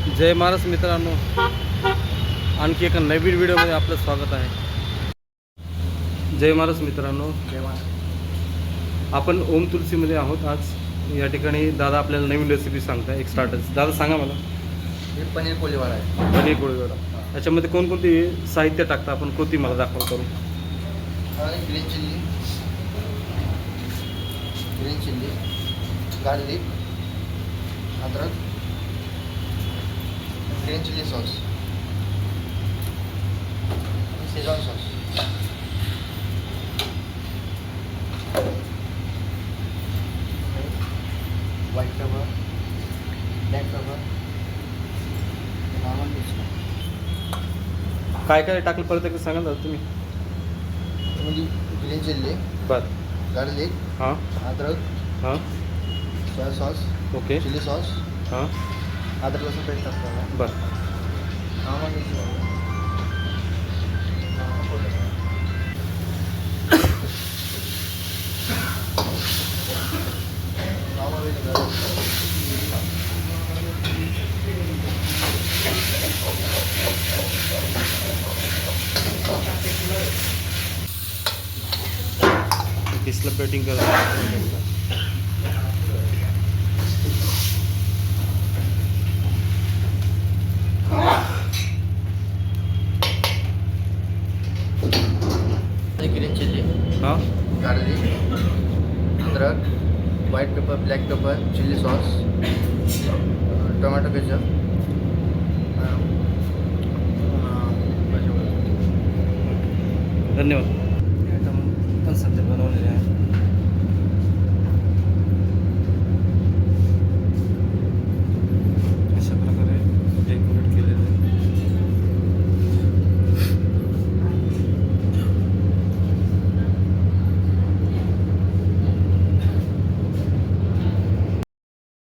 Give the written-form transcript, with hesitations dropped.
जय महाराज मित्रांनो, आणखी एका नवीन व्हिडिओमध्ये आपलं स्वागत आहे. जय महाराज मित्रांनो, जय महाराज. आपण ओम तुलसीमध्ये आहोत. आज या ठिकाणी दादा आपल्याला नवीन रेसिपी सांगताय, एक स्टार्टर्स. दादा सांगा मला. हे पनीर कोळीवाडा आहे. पनीर कोळीवाडा. याच्यामध्ये कोणकोणती साहित्य टाकता आपण, कोणती मला दाखवा करून. आणि ग्रीन चिल्ली, गार्लिक, अद्रक, green chilli sauce, Schezwan sauce, white pepper, black paper, normal मिर्च. काय काय टाकलं परत एकदा सांगा दादा तुम्ही. म्हणजे ग्रीन चिल्ली, बरं. गार्लिक, हां अद्रक, हां soya sauce, okay. Chilli sauce, हां अद्रक लसूण पेस्ट असतो. बरं. नॉर्मल मिर्ची पावडर. डिस्ला पेटिंग करा. ग्रीन चिल्ली, हां गार्लिक, अदरक, white pepper, black pepper, chilli sauce, tomato ketchup, धन्यवाद. हे आयटम पण सध्या बनवलेले आहे.